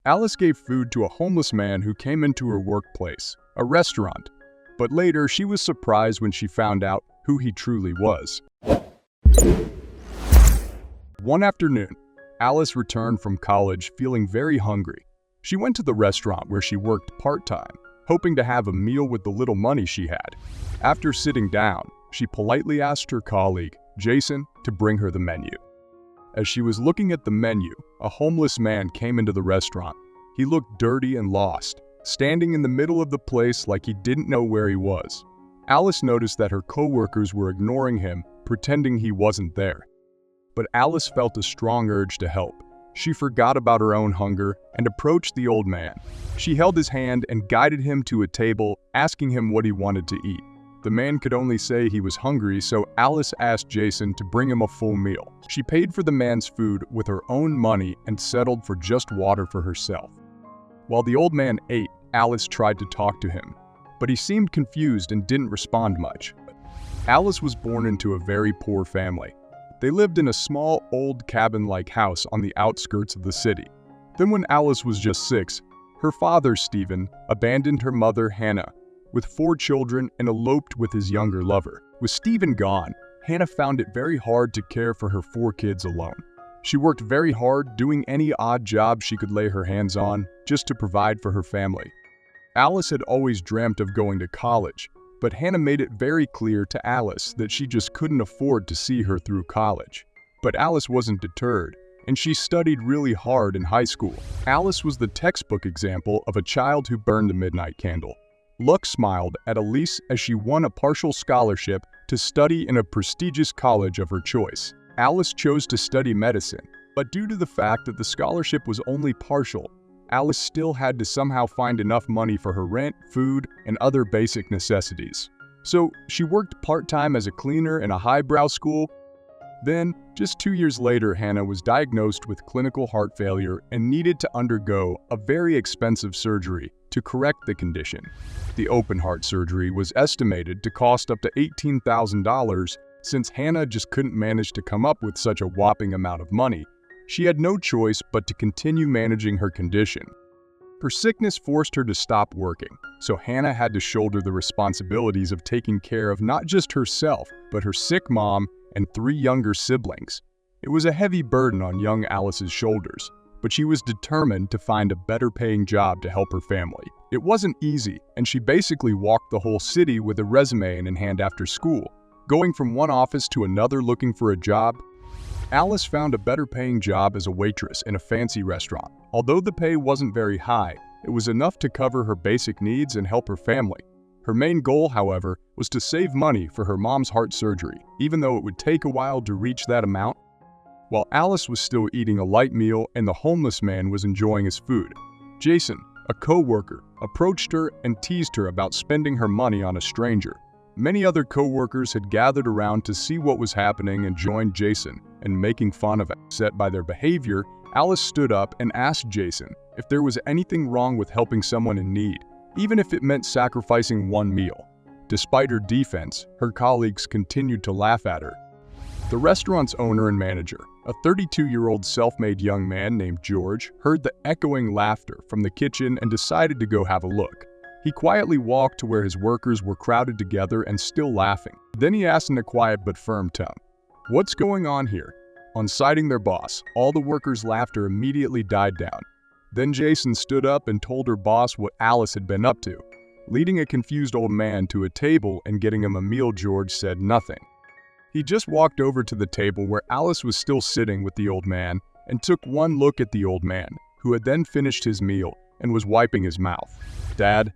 Alice gave food to a homeless man who came into her workplace, a restaurant. But later, she was surprised when she found out who he truly was. One afternoon, Alice returned from college feeling very hungry. She went to the restaurant where she worked part-time, hoping to have a meal with the little money she had. After sitting down, she politely asked her colleague, Jason, to bring her the menu. As she was looking at the menu, a homeless man came into the restaurant. He looked dirty and lost, standing in the middle of the place like he didn't know where he was. Alice noticed that her co-workers were ignoring him, pretending he wasn't there. But Alice felt a strong urge to help. She forgot about her own hunger and approached the old man. She held his hand and guided him to a table, asking him what he wanted to eat. The man could only say he was hungry, so Alice asked Jason to bring him a full meal. She paid for the man's food with her own money and settled for just water for herself. While the old man ate, Alice tried to talk to him, but he seemed confused and didn't respond much. Alice was born into a very poor family. They lived in a small, old cabin-like house on the outskirts of the city. Then when Alice was just 6, her father, Stephen, abandoned her mother, Hannah, with 4 children and eloped with his younger lover. With Stephen gone, Hannah found it very hard to care for her 4 kids alone. She worked very hard, doing any odd job she could lay her hands on, just to provide for her family. Alice had always dreamt of going to college, but Hannah made it very clear to Alice that she just couldn't afford to see her through college. But Alice wasn't deterred, and she studied really hard in high school. Alice was the textbook example of a child who burned a midnight candle. Luck smiled at Alice as she won a partial scholarship to study in a prestigious college of her choice. Alice chose to study medicine, but due to the fact that the scholarship was only partial, Alice still had to somehow find enough money for her rent, food, and other basic necessities. So she worked part-time as a cleaner in a highbrow school. Then, just 2 years later, Hannah was diagnosed with clinical heart failure and needed to undergo a very expensive surgery to correct the condition. The open heart surgery was estimated to cost up to $18,000. Since Hannah just couldn't manage to come up with such a whopping amount of money, she had no choice but to continue managing her condition. Her sickness forced her to stop working, so Hannah had to shoulder the responsibilities of taking care of not just herself, but her sick mom and 3 younger siblings. It was a heavy burden on young Alice's shoulders, but she was determined to find a better-paying job to help her family. It wasn't easy, and she basically walked the whole city with a resume in hand after school, going from one office to another looking for a job. Alice found a better-paying job as a waitress in a fancy restaurant. Although the pay wasn't very high, it was enough to cover her basic needs and help her family. Her main goal, however, was to save money for her mom's heart surgery, even though it would take a while to reach that amount. While Alice was still eating a light meal and the homeless man was enjoying his food, Jason, a co-worker, approached her and teased her about spending her money on a stranger. Many other co-workers had gathered around to see what was happening and joined Jason in making fun of it. Upset by their behavior, Alice stood up and asked Jason if there was anything wrong with helping someone in need, even if it meant sacrificing one meal. Despite her defense, her colleagues continued to laugh at her. The restaurant's owner and manager, a 32-year-old self-made young man named George, heard the echoing laughter from the kitchen and decided to go have a look. He quietly walked to where his workers were crowded together and still laughing. Then he asked in a quiet but firm tone, "What's going on here?" On sighting their boss, all the workers' laughter immediately died down. Then Jason stood up and told her boss what Alice had been up to. Leading a confused old man to a table and getting him a meal, George said nothing. He just walked over to the table where Alice was still sitting with the old man and took one look at the old man, who had then finished his meal and was wiping his mouth. "Dad,"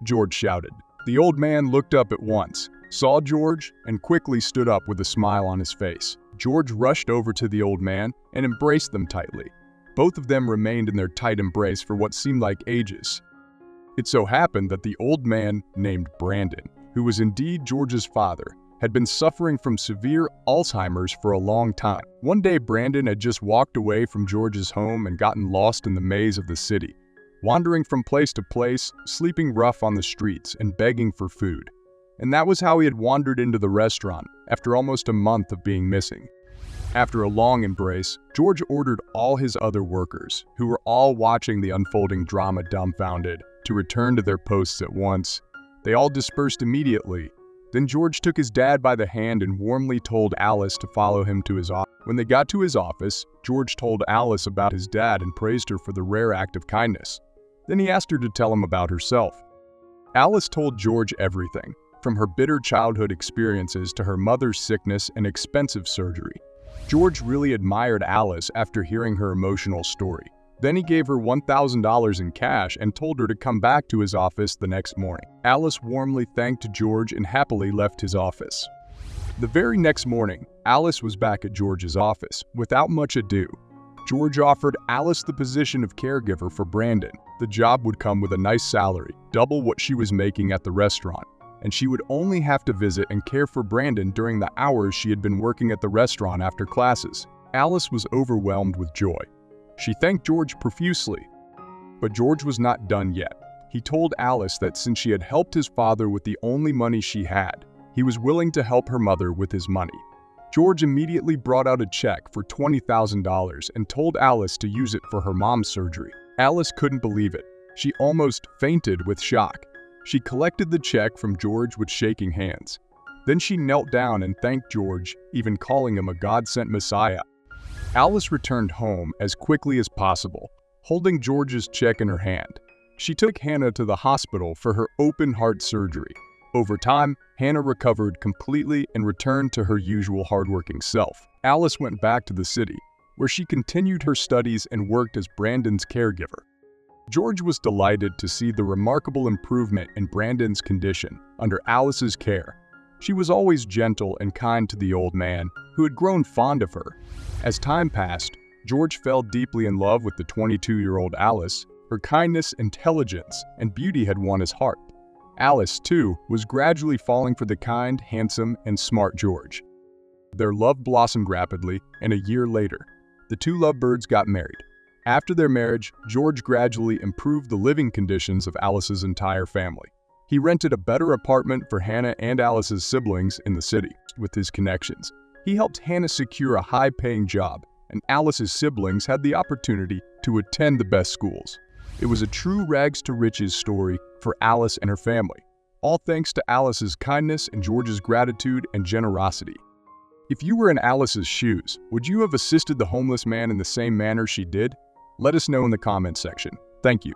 George shouted. The old man looked up at once, saw George, and quickly stood up with a smile on his face. George rushed over to the old man and embraced them tightly. Both of them remained in their tight embrace for what seemed like ages. It so happened that the old man, named Brandon, who was indeed George's father, had been suffering from severe Alzheimer's for a long time. One day, Brandon had just walked away from George's home and gotten lost in the maze of the city, wandering from place to place, sleeping rough on the streets, and begging for food. And that was how he had wandered into the restaurant after almost a month of being missing. After a long embrace, George ordered all his other workers, who were all watching the unfolding drama dumbfounded, to return to their posts at once. They all dispersed immediately. Then George took his dad by the hand and warmly told Alice to follow him to his office. When they got to his office, George told Alice about his dad and praised her for the rare act of kindness. Then he asked her to tell him about herself. Alice told George everything, from her bitter childhood experiences to her mother's sickness and expensive surgery. George really admired Alice after hearing her emotional story. Then he gave her $1,000 in cash and told her to come back to his office the next morning. Alice warmly thanked George and happily left his office. The very next morning, Alice was back at George's office. Without much ado, George offered Alice the position of caregiver for Brandon. The job would come with a nice salary, double what she was making at the restaurant, and she would only have to visit and care for Brandon during the hours she had been working at the restaurant after classes. Alice was overwhelmed with joy. She thanked George profusely. But George was not done yet. He told Alice that since she had helped his father with the only money she had, he was willing to help her mother with his money. George immediately brought out a check for $20,000 and told Alice to use it for her mom's surgery. Alice couldn't believe it. She almost fainted with shock. She collected the check from George with shaking hands. Then she knelt down and thanked George, even calling him a God-sent Messiah. Alice returned home as quickly as possible, holding George's check in her hand. She took Hannah to the hospital for her open-heart surgery. Over time, Hannah recovered completely and returned to her usual hardworking self. Alice went back to the city, where she continued her studies and worked as Brandon's caregiver. George was delighted to see the remarkable improvement in Brandon's condition under Alice's care. She was always gentle and kind to the old man, who had grown fond of her. As time passed, George fell deeply in love with the 22-year-old Alice. Her kindness, intelligence, and beauty had won his heart. Alice, too, was gradually falling for the kind, handsome, and smart George. Their love blossomed rapidly, and a year later, the two lovebirds got married. After their marriage, George gradually improved the living conditions of Alice's entire family. He rented a better apartment for Hannah and Alice's siblings in the city. With his connections, he helped Hannah secure a high-paying job, and Alice's siblings had the opportunity to attend the best schools. It was a true rags-to-riches story for Alice and her family, all thanks to Alice's kindness and George's gratitude and generosity. If you were in Alice's shoes, would you have assisted the homeless man in the same manner she did? Let us know in the comments section. Thank you.